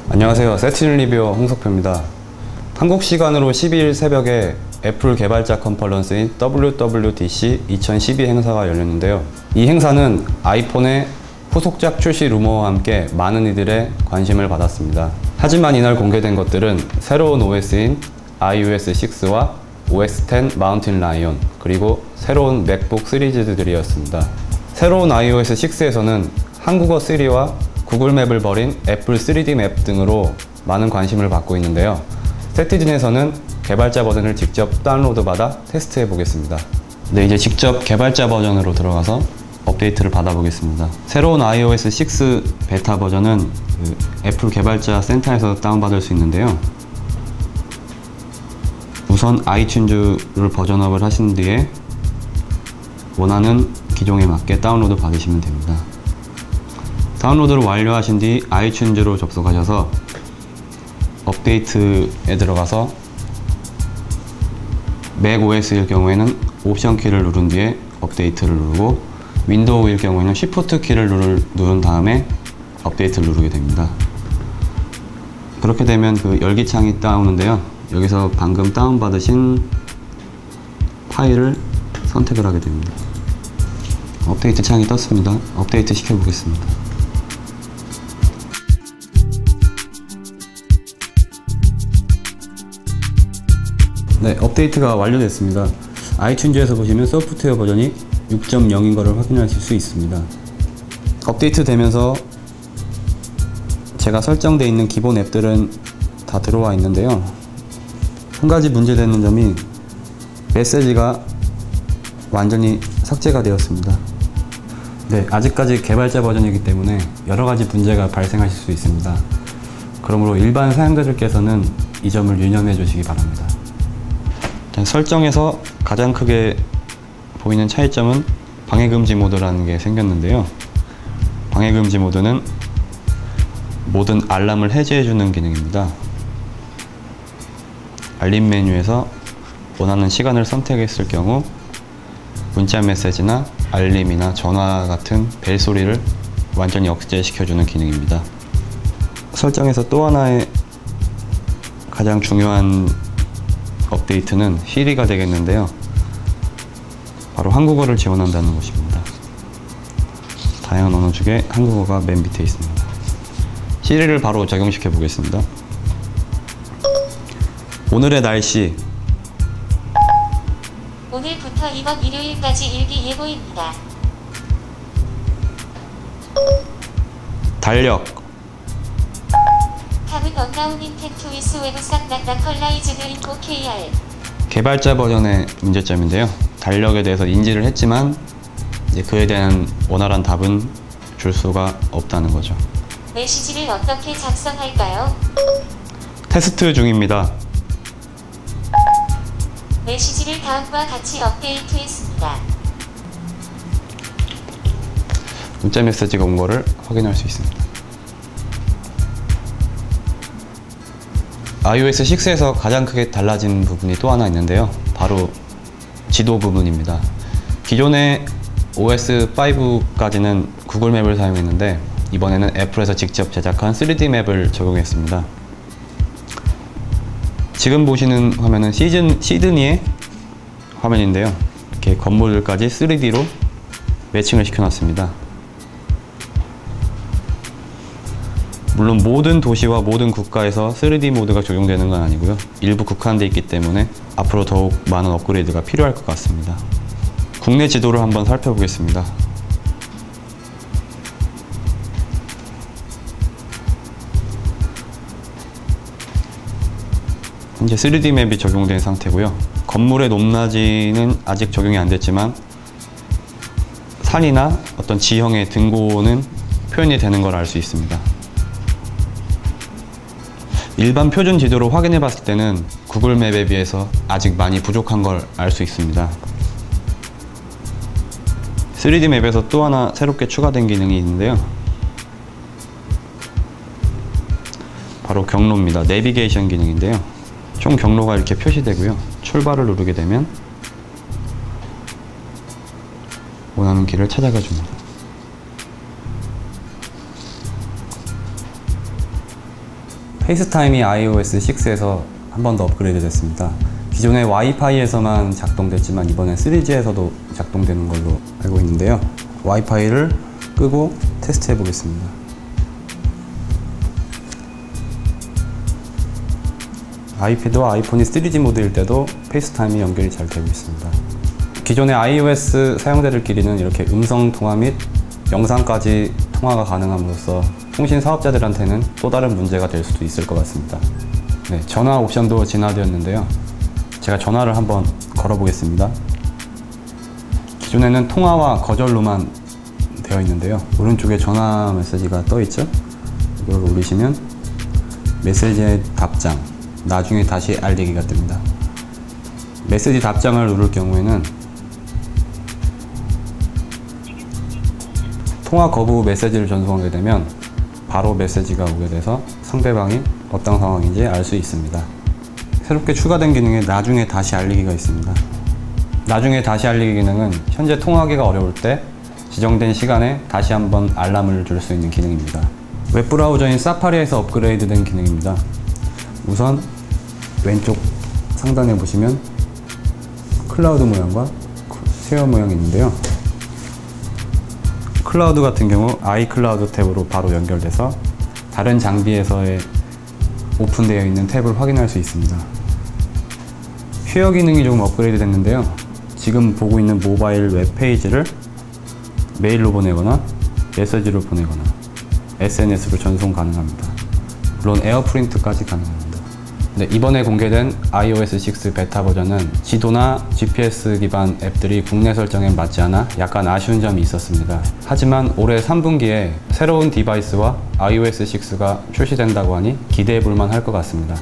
안녕하세요. 세티즌 리뷰어 홍석표입니다. 한국 시간으로 12일 새벽에 애플 개발자 컨퍼런스인 WWDC 2012 행사가 열렸는데요. 이 행사는 아이폰의 후속작 출시 루머와 함께 많은 이들의 관심을 받았습니다. 하지만 이날 공개된 것들은 새로운 OS인 iOS 6와 OS X 마운틴 라이온, 그리고 새로운 맥북 시리즈들이었습니다. 새로운 iOS 6에서는 한국어 시리와 구글 맵을 버린 애플 3D 맵 등으로 많은 관심을 받고 있는데요. 세티즌에서는 개발자 버전을 직접 다운로드 받아 테스트해 보겠습니다. 네, 이제 직접 개발자 버전으로 들어가서 업데이트를 받아 보겠습니다. 새로운 iOS 6 베타 버전은 애플 개발자 센터에서 다운받을 수 있는데요. 우선 아이튠즈를 버전업을 하신 뒤에 원하는 기종에 맞게 다운로드 받으시면 됩니다. 다운로드를 완료하신 뒤 아이튠즈로 접속하셔서 업데이트에 들어가서 맥OS일 경우에는 옵션 키를 누른 뒤에 업데이트를 누르고, 윈도우일 경우에는 쉬프트 키를 누른 다음에 업데이트를 누르게 됩니다. 그렇게 되면 그 열기창이 떠오는데요. 여기서 방금 다운받으신 파일을 선택을 하게 됩니다. 업데이트 창이 떴습니다. 업데이트 시켜보겠습니다. 네, 업데이트가 완료됐습니다. 아이튠즈에서 보시면 소프트웨어 버전이 6.0인 것을 확인하실 수 있습니다. 업데이트 되면서 제가 설정되어 있는 기본 앱들은 다 들어와 있는데요. 한 가지 문제되는 점이 메시지가 완전히 삭제가 되었습니다. 네, 아직까지 개발자 버전이기 때문에 여러 가지 문제가 발생하실 수 있습니다. 그러므로 일반 사용자들께서는 이 점을 유념해 주시기 바랍니다. 설정에서 가장 크게 보이는 차이점은 방해금지 모드라는 게 생겼는데요. 방해금지 모드는 모든 알람을 해제해주는 기능입니다. 알림 메뉴에서 원하는 시간을 선택했을 경우 문자 메시지나 알림이나 전화 같은 벨소리를 완전히 억제시켜주는 기능입니다. 설정에서 또 하나의 가장 중요한 업데이트는 시리가 되겠는데요. 바로 한국어를 지원한다는 것입니다. 다양한 언어 중에 한국어가 맨 밑에 있습니다. 시리를 바로 적용시켜 보겠습니다. 오늘의 날씨. 오늘부터 이번 일요일까지 일기 예보입니다. 달력. Have unknown intent with website that localized in OKR. 개발자 버전의 문제점인데요. 달력에 대해서 인지를 했지만 이제 그에 대한 원활한 답은 줄 수가 없다는 거죠. 메시지를 어떻게 작성할까요? 테스트 중입니다. 메시지를 다음과 같이 업데이트했습니다. 문자 메시지가 온 거를 확인할 수 있습니다. iOS 6에서 가장 크게 달라진 부분이 또 하나 있는데요. 바로 지도 부분입니다. 기존의 OS5까지는 구글 맵을 사용했는데 이번에는 애플에서 직접 제작한 3D 맵을 적용했습니다. 지금 보시는 화면은 시드니의 화면인데요. 이렇게 건물들까지 3D로 매칭을 시켜놨습니다. 물론 모든 도시와 모든 국가에서 3D 모드가 적용되는 건 아니고요. 일부 국한되어 있기 때문에 앞으로 더욱 많은 업그레이드가 필요할 것 같습니다. 국내 지도를 한번 살펴보겠습니다. 현재 3D 맵이 적용된 상태고요. 건물의 높낮이는 아직 적용이 안 됐지만 산이나 어떤 지형의 등고는 표현이 되는 걸 알 수 있습니다. 일반 표준 지도로 확인해 봤을 때는 구글 맵에 비해서 아직 많이 부족한 걸 알 수 있습니다. 3D 맵에서 또 하나 새롭게 추가된 기능이 있는데요. 바로 경로입니다. 내비게이션 기능인데요. 총 경로가 이렇게 표시되고요. 출발을 누르게 되면 원하는 길을 찾아가 줍니다. 페이스타임이 iOS 6에서 한 번 더 업그레이드 됐습니다. 기존에 와이파이에서만 작동됐지만 이번엔 3G에서도 작동되는 걸로 알고 있는데요. 와이파이를 끄고 테스트 해보겠습니다. 아이패드와 아이폰이 3G 모드일 때도 페이스타임이 연결이 잘 되고 있습니다. 기존의 iOS 사용자들끼리는 이렇게 음성 통화 및 영상까지 통화가 가능함으로써 통신 사업자들한테는 또 다른 문제가 될 수도 있을 것 같습니다. 네, 전화 옵션도 진화되었는데요. 제가 전화를 한번 걸어보겠습니다. 기존에는 통화와 거절로만 되어 있는데요. 오른쪽에 전화 메시지가 떠 있죠? 이걸 올리시면 메시지의 답장, 나중에 다시 알리기가 뜹니다. 메시지 답장을 누를 경우에는 통화 거부 메시지를 전송하게 되면 바로 메시지가 오게 돼서 상대방이 어떤 상황인지 알 수 있습니다. 새롭게 추가된 기능에 나중에 다시 알리기가 있습니다. 나중에 다시 알리기 기능은 현재 통화하기가 어려울 때 지정된 시간에 다시 한번 알람을 줄 수 있는 기능입니다. 웹브라우저인 사파리에서 업그레이드된 기능입니다. 우선 왼쪽 상단에 보시면 클라우드 모양과 스퀘어 모양이 있는데요. 클라우드 같은 경우 아이클라우드 탭으로 바로 연결돼서 다른 장비에서의 오픈되어 있는 탭을 확인할 수 있습니다. 쉐어 기능이 조금 업그레이드 됐는데요. 지금 보고 있는 모바일 웹페이지를 메일로 보내거나 메시지로 보내거나 SNS로 전송 가능합니다. 물론 에어프린트까지 가능합니다. 네, 이번에 공개된 iOS 6 베타 버전은 지도나 GPS 기반 앱들이 국내 설정에 맞지 않아 약간 아쉬운 점이 있었습니다. 하지만 올해 3분기에 새로운 디바이스와 iOS 6가 출시된다고 하니 기대해 볼 만할 것 같습니다.